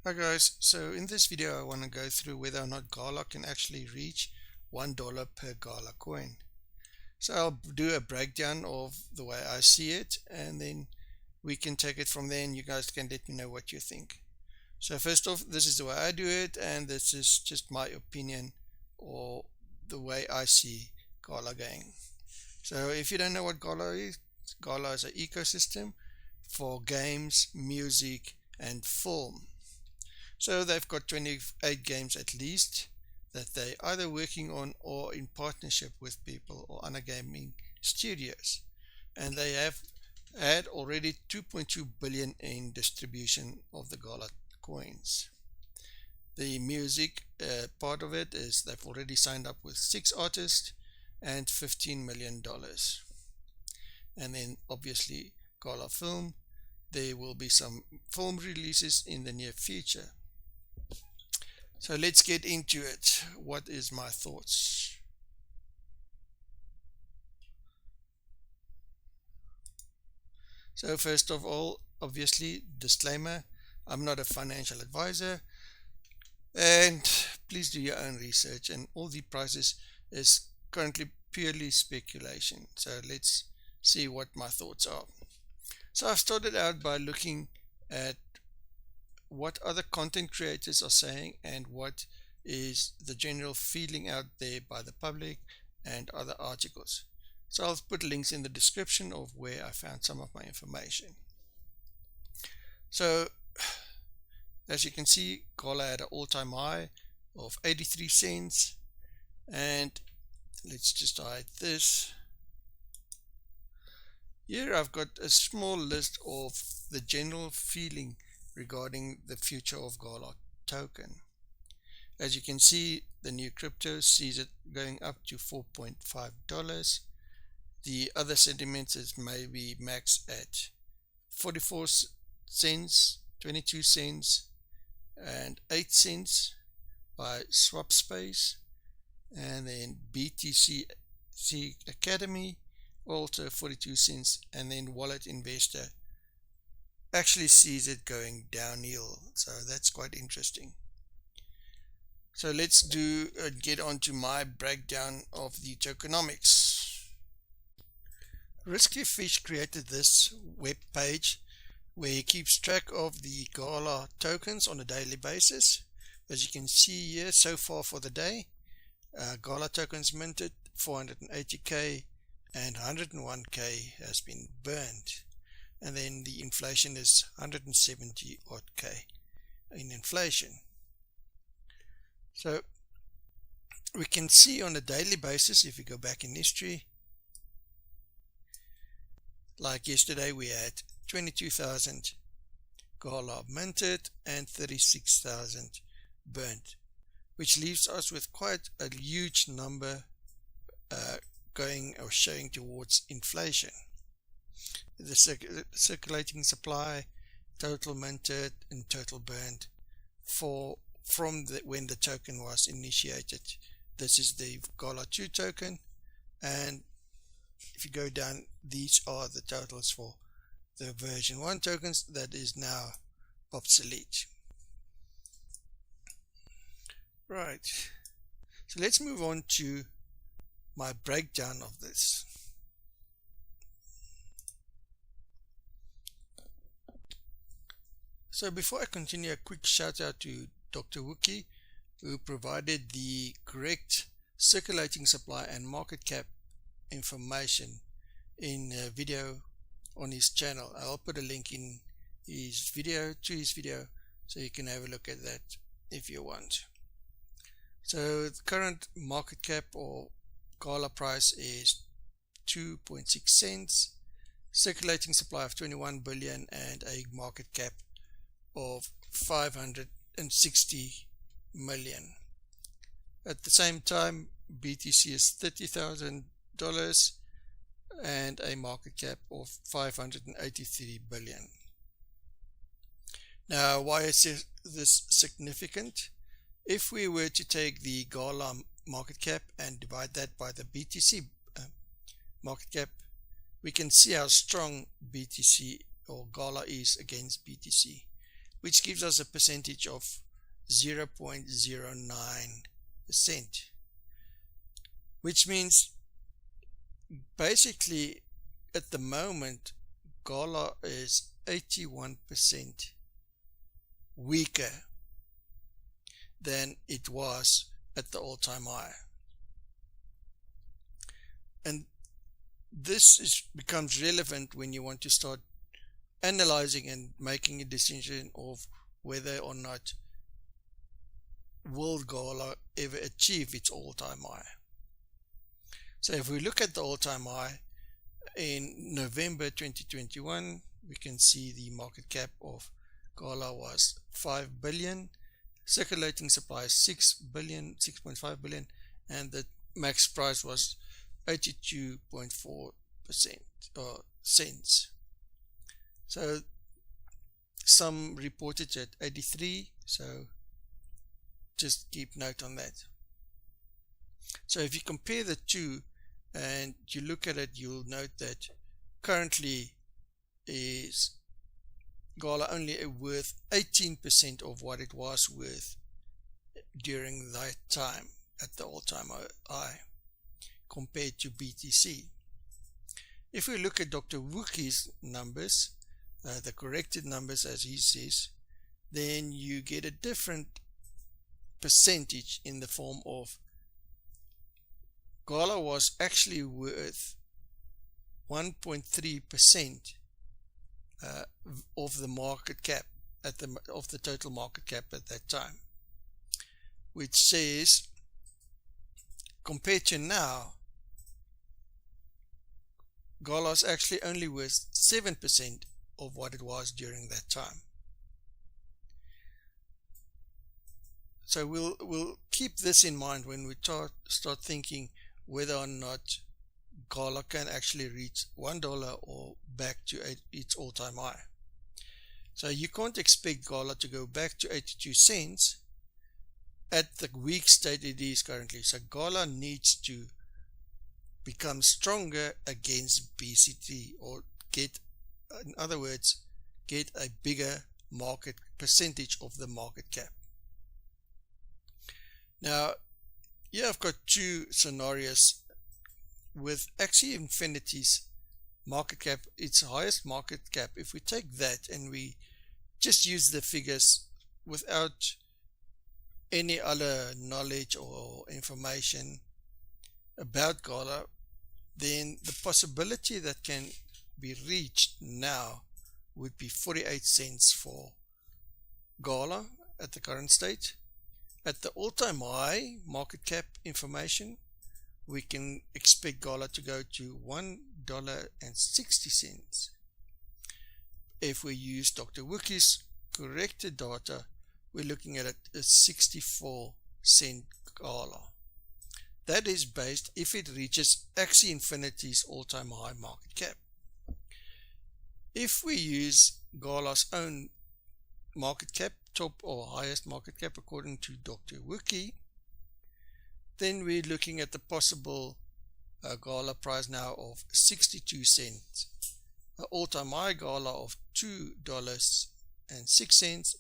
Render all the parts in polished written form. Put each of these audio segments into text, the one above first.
Hi guys, so in this video I want to go through whether or not GALA can actually reach $1 per GALA coin. So I'll do a breakdown of the way I see it, and then we can take it from there and you guys can let me know what you think. So first off, this is the way I do it, and this is just my opinion or the way I see GALA going. So if you don't know what GALA is an ecosystem for games, music and film. So they've got 28 games at least that they're either working on or in partnership with people or other gaming studios. And they have had already 2.2 billion in distribution of the GALA coins. The music part of it is they've already signed up with 6 artists and $15 million. And then obviously GALA film, there will be some film releases in the near future. So let's get into it. What is my thoughts? So first of all, obviously, disclaimer, I'm not a financial advisor, and please do your own research, and all the prices is currently purely speculation. So let's see what my thoughts are. So I've started out by looking at what other content creators are saying and what is the general feeling out there by the public and other articles. So I'll put links in the description of where I found some of my information. So as you can see, GALA had an all-time high of 83 cents, and let's just hide this. Here I've got a small list of the general feeling regarding the future of GALA token. As you can see, the new crypto sees it going up to $4.5. The other sentiments is maybe max at 44 cents, 22 cents and 8 cents by SwapSpace, and then BTC Academy also 42 cents, and then Wallet Investor actually sees it going downhill. So that's quite interesting. So let's get on to my breakdown of the tokenomics. Riskyfish created this web page where he keeps track of the GALA tokens on a daily basis. As you can see here, so far for the day, GALA tokens minted 480k and 101k has been burned. And then the inflation is 170 odd K in inflation. So we can see on a daily basis, if we go back in history, like yesterday we had 22,000 GALA minted and 36,000 burnt, which leaves us with quite a huge number going or showing towards inflation. The circulating supply, total minted and total burned from when the token was initiated. This is the GALA 2 token, and if you go down, these are the totals for the version 1 tokens that is now obsolete. Right, so let's move on to my breakdown of this. So before I continue, a quick shout out to Dr. Wookie, who provided the correct circulating supply and market cap information in a video on his channel. I'll put a link in his video so you can have a look at that if you want. So the current market cap or GALA price is 2.6 cents, circulating supply of 21 billion and a market cap of 560 million. At the same time, BTC is $30,000 and a market cap of 583 billion. Now, why is this significant? If we were to take the GALA market cap and divide that by the BTC market cap, we can see how strong BTC or GALA is against BTC. which gives us a percentage of 0.09%, which means basically at the moment GALA is 81% weaker than it was at the all-time high. And this becomes relevant when you want to start analyzing and making a decision of whether or not will GALA ever achieve its all-time high. So if we look at the all-time high in November 2021, we can see the market cap of GALA was 5 billion, circulating supply 6 billion, 6.5 billion, and the max price was 82.4% or cents. So some reported at 83, so just keep note on that. So if you compare the two and you look at it, you'll note that currently is GALA only worth 18% of what it was worth during that time at the all-time high compared to BTC. If we look at Dr. Wookie's numbers, the corrected numbers as he says, then you get a different percentage in the form of GALA was actually worth 1.3% of the market cap of the total market cap at that time, which says compared to now GALA is actually only worth 7% of what it was during that time. So we'll keep this in mind when we start thinking whether or not GALA can actually reach $1 or back to its all-time high. So you can't expect GALA to go back to 82 cents at the weak state it is currently. So GALA needs to become stronger against BCT, or in other words, get a bigger market percentage of the market cap. Now, here I've got two scenarios with Axie Infinity's market cap, its highest market cap. If we take that and we just use the figures without any other knowledge or information about GALA, then the possibility that can be reached now would be 48 cents for GALA at the current state. At the all-time high market cap information, we can expect GALA to go to $1.60. If we use Dr. Wookie's corrected data, we're looking at a 64-cent GALA. That is based if it reaches Axie Infinity's all-time high market cap. If we use GALA's own market cap, top or highest market cap according to Dr. Wookie, then we're looking at the possible GALA price now of 62 cents, an all-time high GALA of $2.06,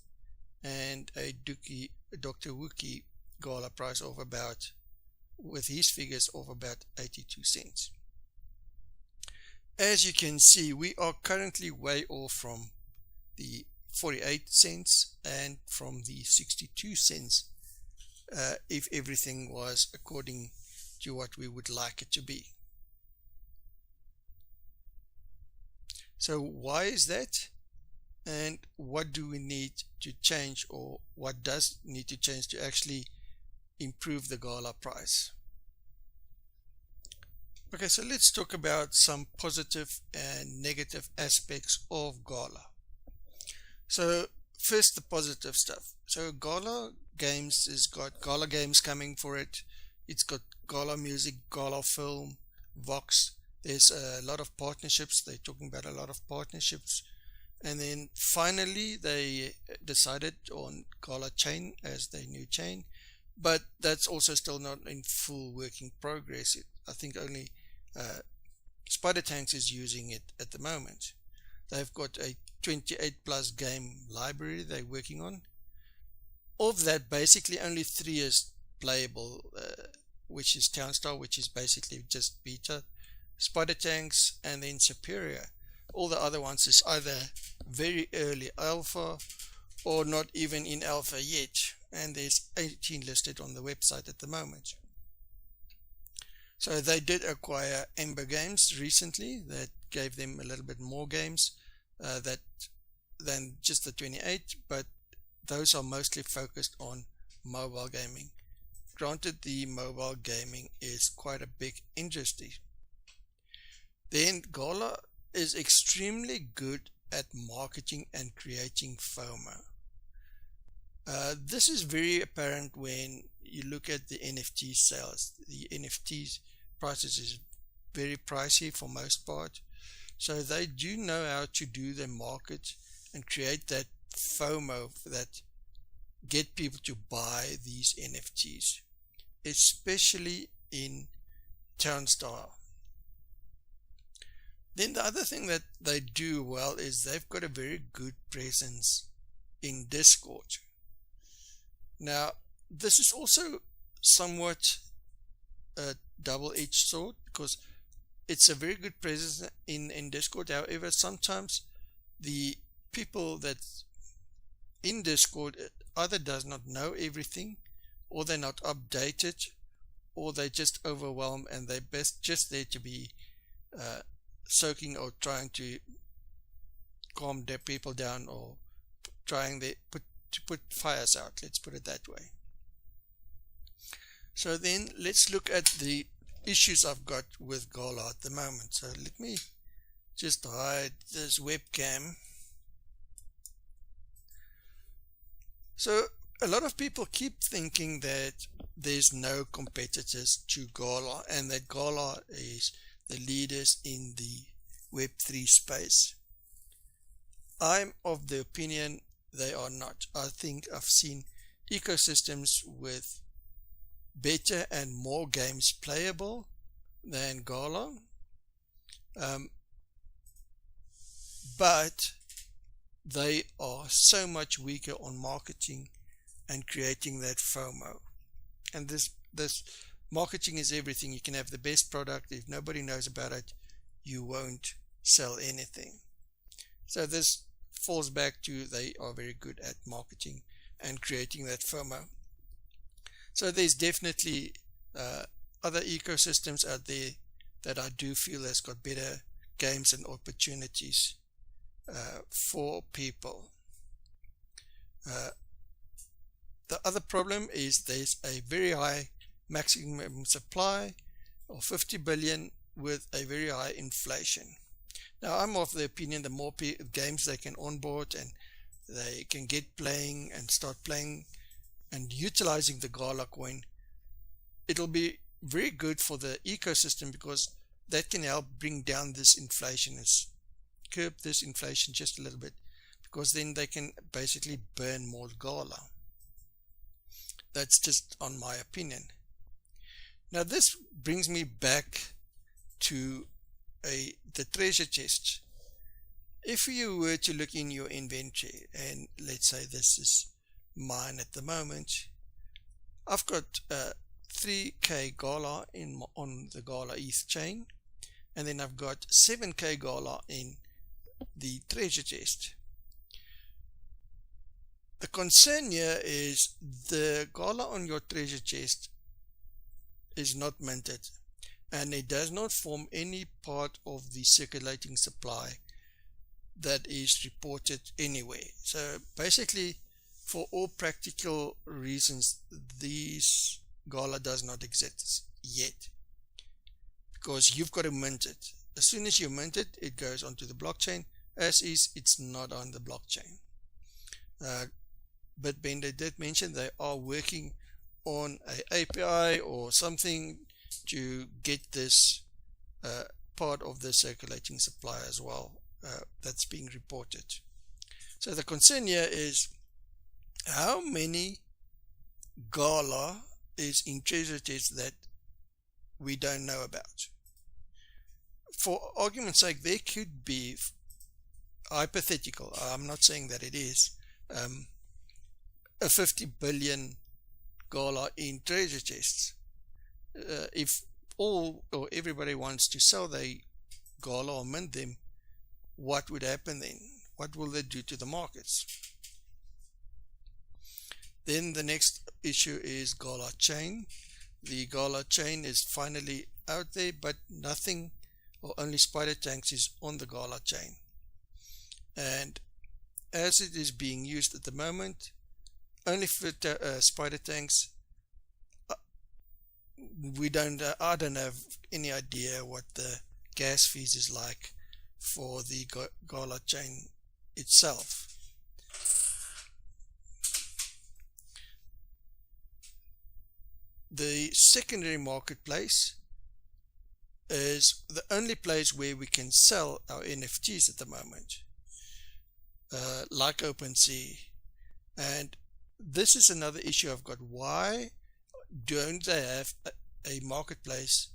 and a Dr. Wookie GALA price of about, with his figures, of about 82 cents. As you can see, we are currently way off from the 48 cents and from the 62 cents if everything was according to what we would like it to be. So why is that, and what do we need to change, or what does need to change to actually improve the GALA price? Okay, so let's talk about some positive and negative aspects of GALA. So first, the positive stuff. So GALA Games has got GALA games coming for it. It's got GALA Music, GALA Film, Vox. There's a lot of partnerships. They're talking about a lot of partnerships. And then finally they decided on GALA Chain as their new chain. But that's also still not in full working progress. I think only Spider Tanks is using it at the moment. They've got a 28 plus game library they're working on. Of that, basically only 3 is playable, which is Townstar, which is basically just beta, Spider Tanks, and then Superior. All the other ones is either very early alpha or not even in alpha yet, and there's 18 listed on the website at the moment. So they did acquire Ember Games recently. That gave them a little bit more games than just the 28, but those are mostly focused on mobile gaming. Granted, the mobile gaming is quite a big industry. Then GALA is extremely good at marketing and creating FOMO. This is very apparent when you look at the NFT sales. The NFTs prices is very pricey for most part. So they do know how to do the market and create that FOMO that get people to buy these NFTs, especially in Townstar. Then the other thing that they do well is they've got a very good presence in Discord. Now, this is also somewhat a double-edged sword because it's a very good presence in Discord. However, sometimes the people that in Discord either does not know everything, or they're not updated, or they're just overwhelmed and they're best just there to be soaking or trying to calm their people down, or trying to put fires out, let's put it that way. So then let's look at the issues I've got with GALA at the moment. So let me just hide this webcam. So a lot of people keep thinking that there's no competitors to GALA and that GALA is the leaders in the Web3 space. I'm of the opinion they are not. I think I've seen ecosystems with better and more games playable than GALA, but they are so much weaker on marketing and creating that FOMO. And this marketing is everything. You can have the best product. If nobody knows about it, you won't sell anything. So this falls back to they are very good at marketing and creating that FOMO. So there's definitely other ecosystems out there that I do feel has got better games and opportunities for people. The other problem is there's a very high maximum supply of 50 billion with a very high inflation. Now, I'm of the opinion the more games they can onboard and they can get playing and start playing and utilizing the GALA coin, it'll be very good for the ecosystem because that can help bring down this inflation, curb this inflation just a little bit, because then they can basically burn more GALA. That's just on my opinion. Now this brings me back to the treasure chest. If you were to look in your inventory, and let's say this is mine at the moment, I've got 3k GALA on the GALA ETH chain, and then I've got 7k GALA in the treasure chest. The concern here is the GALA on your treasure chest is not minted, and it does not form any part of the circulating supply that is reported anywhere. So basically, for all practical reasons, these GALA does not exist yet, because you've got to mint it. As soon as you mint it, it goes onto the blockchain. As is, it's not on the blockchain. But Bender did mention they are working on an API or something to get this part of the circulating supply as well that's being reported. So the concern here is how many GALA is in treasure chests that we don't know about. For argument's sake, there could be, hypothetical, I'm not saying that it is, a 50 billion GALA in treasure chests. If all or everybody wants to sell their GALA or mint them, what would happen then? What will they do to the markets? Then the next issue is GALA chain. The GALA chain is finally out there, but nothing, or only spider tanks, is on the GALA chain. And as it is being used at the moment, only for spider tanks, I don't have any idea what the gas fees is like for the GALA chain itself. The secondary marketplace is the only place where we can sell our NFTs at the moment, like OpenSea. And this is another issue I've got. Why don't they have a marketplace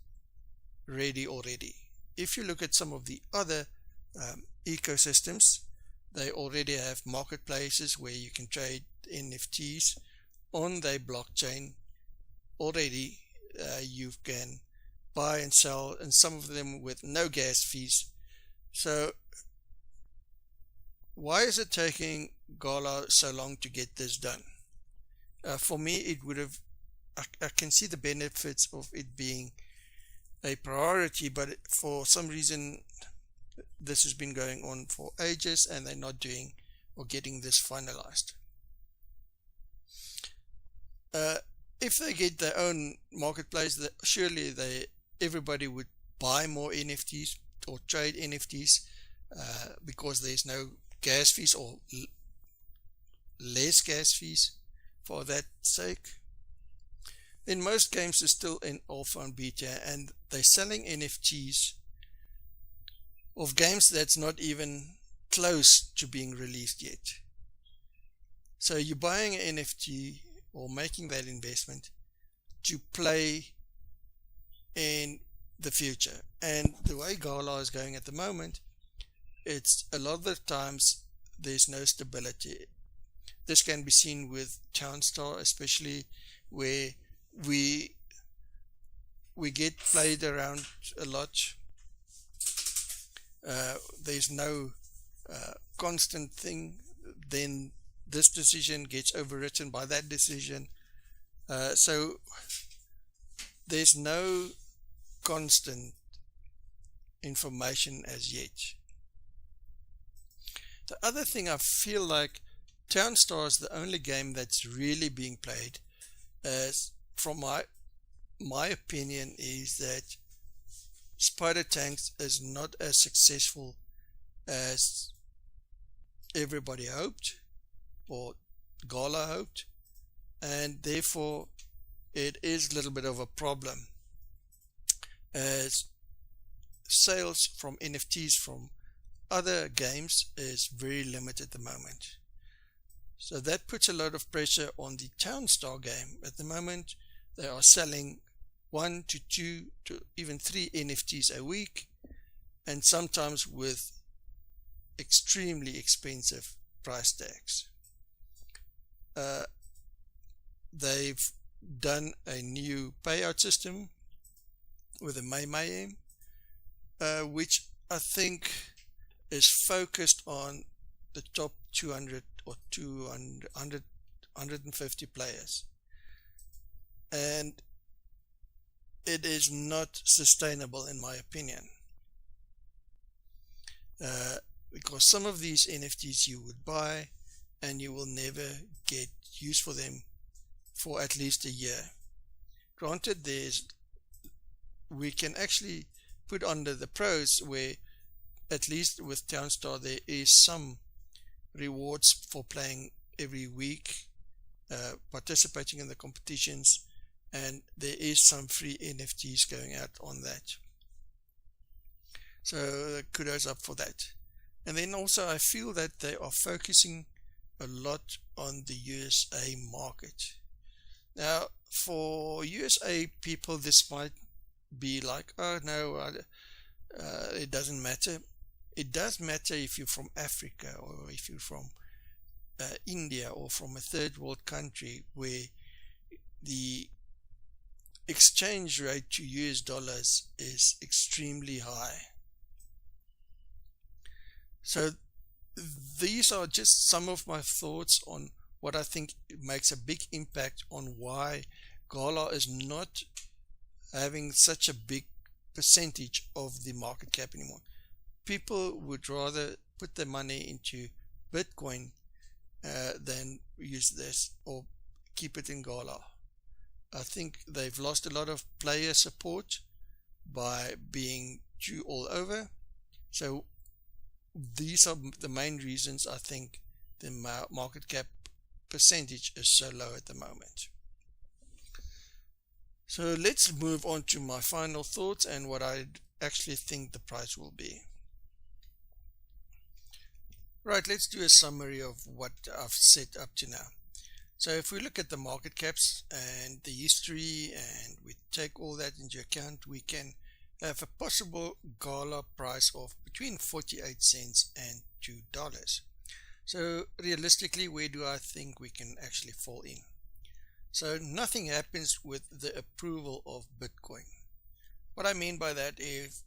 ready already? If you look at some of the other ecosystems, they already have marketplaces where you can trade NFTs on their blockchain already. You can buy and sell, and some of them with no gas fees. So why is it taking GALA so long to get this done? For me, it would have, I can see the benefits of it being a priority, but for some reason this has been going on for ages and they're not doing or getting this finalized. If they get their own marketplace, surely everybody would buy more NFTs or trade NFTs because there's no gas fees or less gas fees for that sake. Then most games are still in alpha and beta, and they're selling NFTs of games that's not even close to being released yet. So you're buying an NFT or making that investment to play in the future. And the way GALA is going at the moment, it's a lot of the times there's no stability. This can be seen with Townstar, especially where we get played around a lot. There's no constant thing. Then this decision gets overwritten by that decision. So there's no constant information as yet. The other thing, I feel like Townstar is the only game that's really being played, as from my opinion, is that Spider Tanks is not as successful as everybody hoped or GALA hoped, and therefore it is a little bit of a problem, as sales from NFTs from other games is very limited at the moment. So that puts a lot of pressure on the Townstar game. At the moment they are selling 1 to 2 to even 3 NFTs a week, and sometimes with extremely expensive price tags. They've done a new payout system with a Mayhem, which I think is focused on the top 200 or 150 players, and it is not sustainable in my opinion, because some of these NFTs you would buy and you will never get use for them for at least a year. Granted, we can actually put under the pros where at least with Townstar there is some rewards for playing every week, participating in the competitions, and there is some free NFTs going out on that. So kudos up for that. And then also I feel that they are focusing a lot on the USA market. Now for USA people this might be like, oh no, it doesn't matter. it does matter if you're from Africa or if you're from India or from a third world country where the exchange rate to US dollars is extremely high. So these are just some of my thoughts on what I think makes a big impact on why GALA is not having such a big percentage of the market cap anymore. People would rather put their money into Bitcoin than use this or keep it in GALA. I think they've lost a lot of player support by being too all over. So these are the main reasons I think the market cap percentage is so low at the moment. So let's move on to my final thoughts and what I actually think the price will be. Right, let's do a summary of what I've said up to now. So if we look at the market caps and the history and we take all that into account, we can have a possible GALA price of between 48 cents and $2. So realistically, where do I think we can actually fall in? So nothing happens with the approval of Bitcoin. What I mean by that is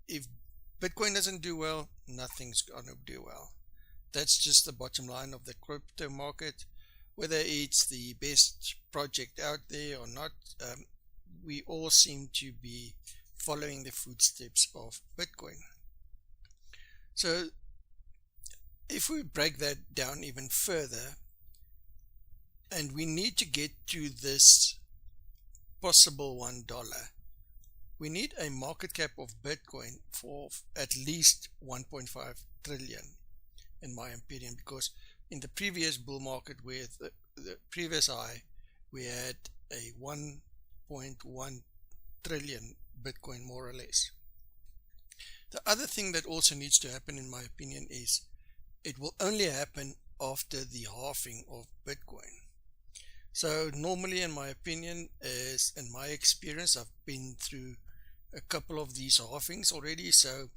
if Bitcoin doesn't do well, nothing's going to do well. That's just the bottom line of the crypto market. Whether it's the best project out there or not, we all seem to be following the footsteps of Bitcoin. So if we break that down even further, and we need to get to this possible $1, we need a market cap of Bitcoin for at least 1.5 trillion, in my opinion, because in the previous bull market with the previous high, we had a 1.1 trillion Bitcoin, more or less. The other thing that also needs to happen, in my opinion, is it will only happen after the halving of Bitcoin. So normally, in my opinion, is in my experience, I've been through a couple of these halvings already, so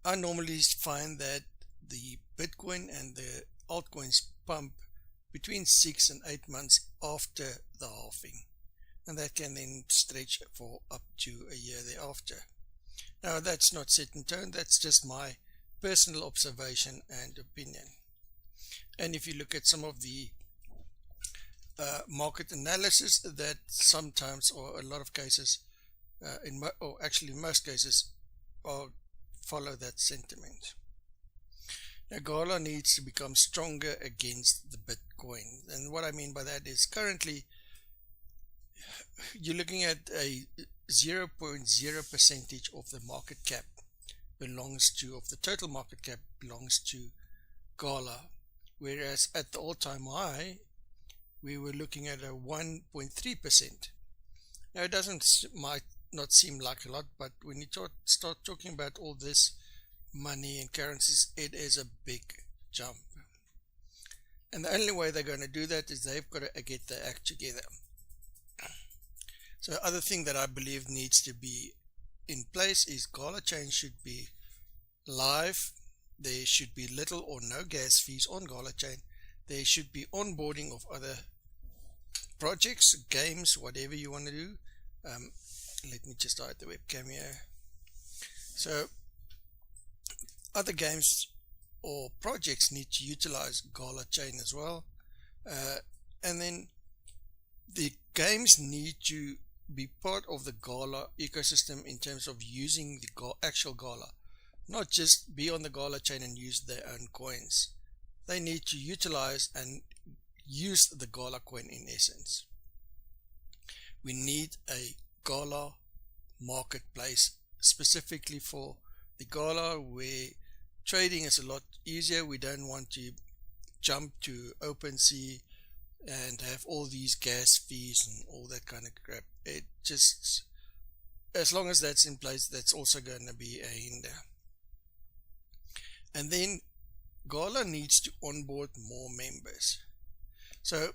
I normally find that the Bitcoin and the altcoins pump between 6 and 8 months after the halving, and that can then stretch for up to a year thereafter. Now that's not set in stone, that's just my personal observation and opinion. And if you look at some of the market analysis, that sometimes, or a lot of cases, in most cases, follow that sentiment. Now GALA needs to become stronger against the Bitcoin, and what I mean by that is currently you're looking at a 0.0% of the market cap belongs to, of the total market cap belongs to GALA, whereas at the all-time high we were looking at a 1.3%. Now it might not seem like a lot, but when you start talking about all this money and currencies, it is a big jump. And the only way they're going to do that is they've got to get their act together. So the other thing that I believe needs to be in place is GALA chain should be live. There should be little or no gas fees on GALA chain. There should be onboarding of other projects, games, whatever you want to do. Let me just hide the webcam here. So other games or projects need to utilize GALA chain as well, and then the games need to be part of the GALA ecosystem in terms of using the actual GALA, not just be on the GALA chain and use their own coins. They need to utilize and use the GALA coin in essence. We need a GALA marketplace specifically for the GALA, where trading is a lot easier. We don't want to jump to OpenSea and have all these gas fees and all that kind of crap. It just, as long as that's in place, that's also going to be a hinder. And then GALA needs to onboard more members. So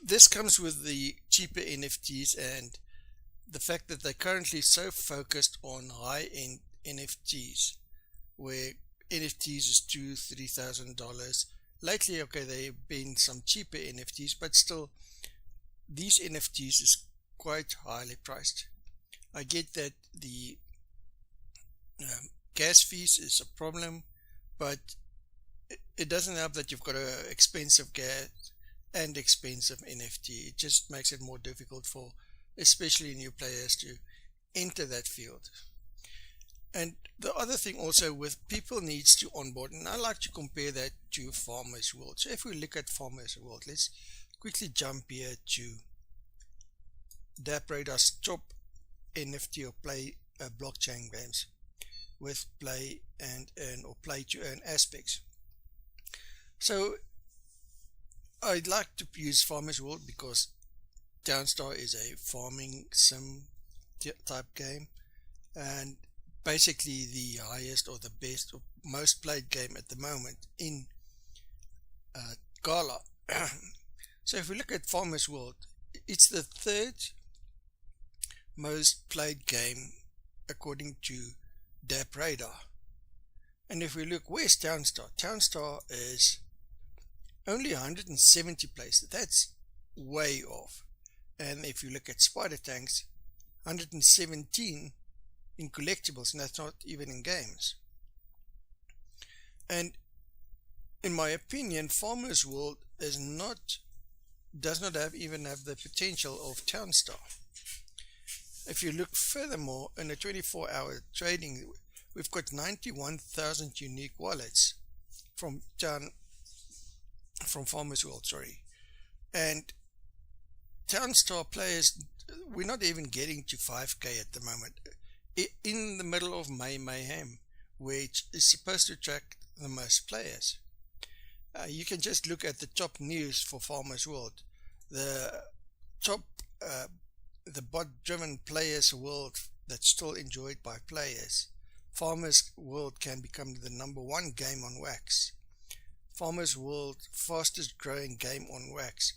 this comes with the cheaper NFTs, and the fact that they're currently so focused on high-end NFTs, where NFTs is $2,000-$3,000. Lately, okay, there have been some cheaper NFTs, but still, these NFTs is quite highly priced. I get that the gas fees is a problem, but it doesn't help that you've got an expensive gas and expensive NFT. It just makes it more difficult for especially new players to enter that field. And the other thing also with people needs to onboard, and I like to compare that to Farmers World. So if we look at Farmers World, let's quickly jump here to DappRadar's top NFT or play blockchain games with play and earn or play to earn aspects. So I'd like to use Farmers World because Townstar is a farming sim type game, and basically the highest or the best or most played game at the moment in GALA. So if we look at Farmers World, it's the third most played game according to DappRadar. And if we look, where's Townstar? Townstar is only 170 places. That's way off. And if you look at Spider Tanks, 117 in collectibles, and that's not even in games. And in my opinion, Farmers World does not even have the potential of Townstar. If you look furthermore, in a 24-hour trading, we've got 91,000 unique wallets from Farmers World, and Townstar players, we're not even getting to 5k at the moment. In the middle of May Mayhem, which is supposed to attract the most players. You can just look at the top news for Farmers World. The top, the bot-driven players world that's still enjoyed by players. Farmers World can become the #1 game on Wax. Farmers World, fastest growing game on Wax.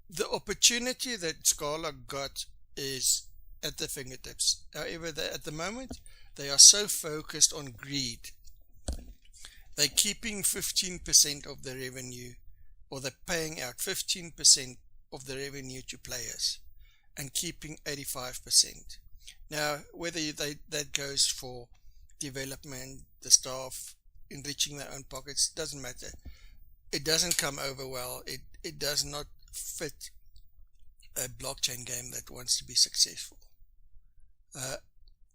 The opportunity that GALA got is at the fingertips. However, at the moment, they are so focused on greed. They're keeping 15% of the revenue, or they're paying out 15% of the revenue to players and keeping 85%. Now, whether that goes for development, the staff, enriching their own pockets, doesn't matter. It doesn't come over well. It does not fit a blockchain game that wants to be successful.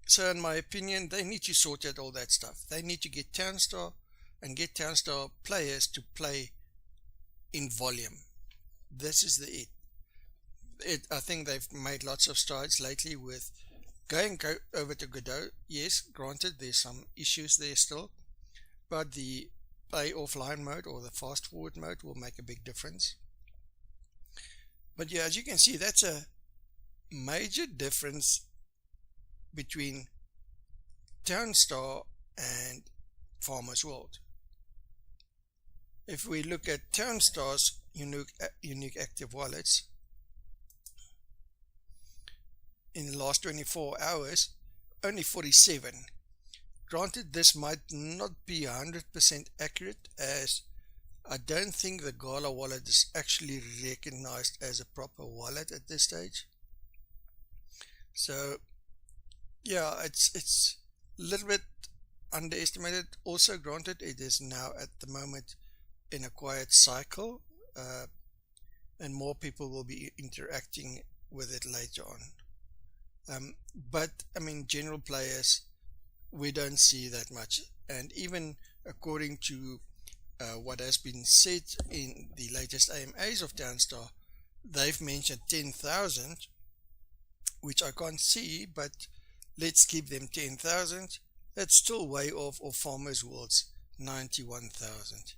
So in my opinion, they need to sort out all that stuff. They need to get Townstar and get Townstar players to play in volume. This is the I think they've made lots of strides lately with going over to Godot. Yes, granted, there's some issues there still, but the play offline mode or the fast forward mode will make a big difference. But yeah, as you can see, that's a major difference between Townstar and Farmers World. If we look at Townstar's unique active wallets, in the last 24 hours, only 47. Granted, this might not be 100% accurate, as I don't think the GALA wallet is actually recognized as a proper wallet at this stage. So yeah, it's a little bit underestimated. Also, granted, it is now at the moment in a quiet cycle, and more people will be interacting with it later on. But I mean, general players, we don't see that much. And even according to what has been said in the latest AMAs of Townstar, they've mentioned 10,000, which I can't see, but let's keep them 10,000. That's still way off of Farmers World's 91,000.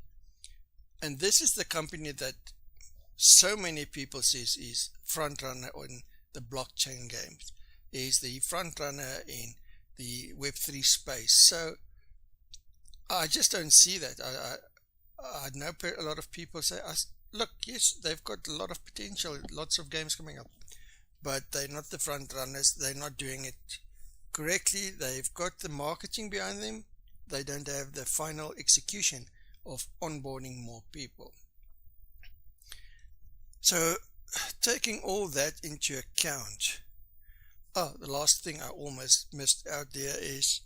And this is the company that so many people says is front runner on the blockchain games, is the front runner in the Web3 space. So I just don't see that. I know a lot of people say, look, yes, they've got a lot of potential, lots of games coming up, but they're not the front runners. They're not doing it correctly. They've got the marketing behind them. They don't have the final execution of onboarding more people. So taking all that into account, the last thing I almost missed out there is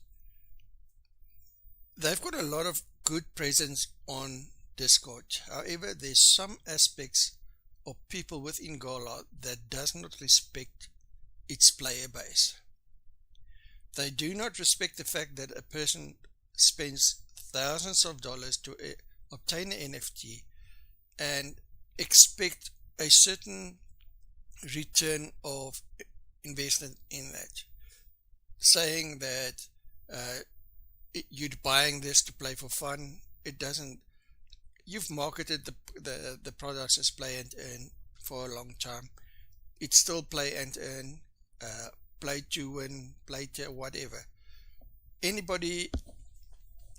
they've got a lot of good presence on Discord. However, there's some aspects of people within GALA that does not respect its player base. They do not respect the fact that a person spends thousands of dollars to obtain an NFT and expect a certain return of investment in that, saying that you're buying this to play for fun. It doesn't. You've marketed the products as play and earn for a long time. It's still play and earn, play to win, play to whatever. Anybody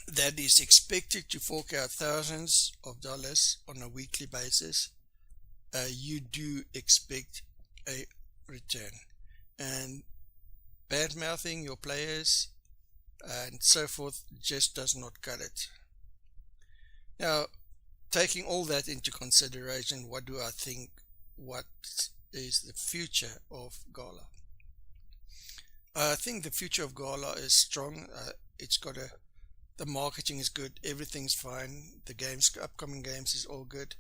that is expected to fork out thousands of dollars on a weekly basis, you do expect a return. And bad mouthing your players and so forth just does not cut it. Now, taking all that into consideration, what do I think? What is the future of GALA? I think the future of GALA is strong. It's got the marketing is good. Everything's fine. The upcoming games is all good.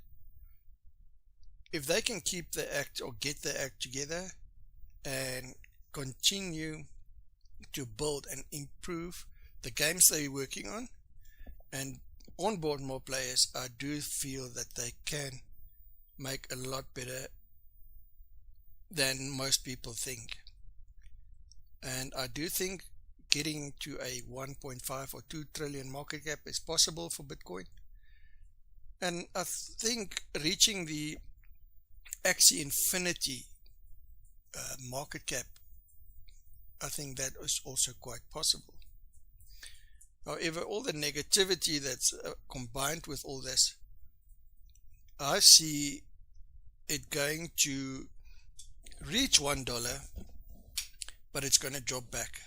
If they can keep the act or get the act together and continue to build and improve the games they're working on and onboard more players, I do feel that they can make a lot better than most people think. And I do think getting to a 1.5 or 2 trillion market cap is possible for Bitcoin. And I think reaching the Axie Infinity market cap, I think that is also quite possible. However, all the negativity that's combined with all this, I see it going to reach $1, but it's going to drop back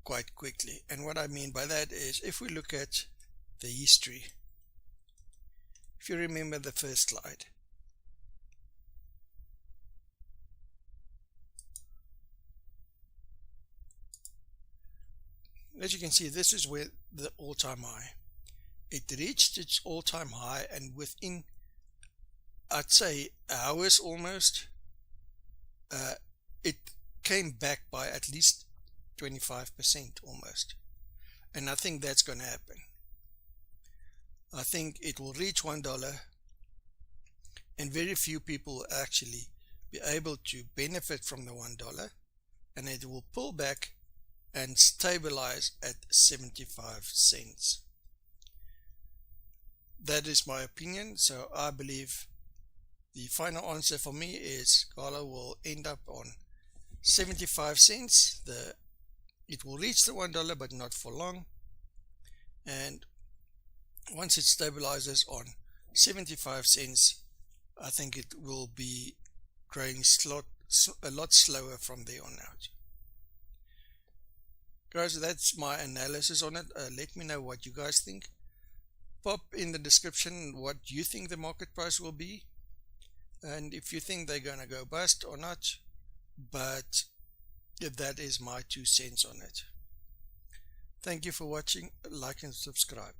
quite quickly. And what I mean by that is, if we look at the history, if you remember the first slide, as you can see, this is where the all-time high. It reached its all-time high, and within, I'd say, hours almost, it came back by at least 25% almost. And I think that's going to happen. I think it will reach $1, and very few people will actually be able to benefit from the $1, and it will pull back and stabilize at 75 cents. That is my opinion. So I believe the final answer for me is GALA will end up on 75 cents. It will reach the $1, but not for long. And once it stabilizes on 75 cents, I think it will be growing a lot slower from there on out. Guys, that's my analysis on it. Let me know what you guys think. Pop in the description what you think the market price will be, and if you think they're gonna go bust or not. But that is my 2 cents on it. Thank you for watching. Like and subscribe.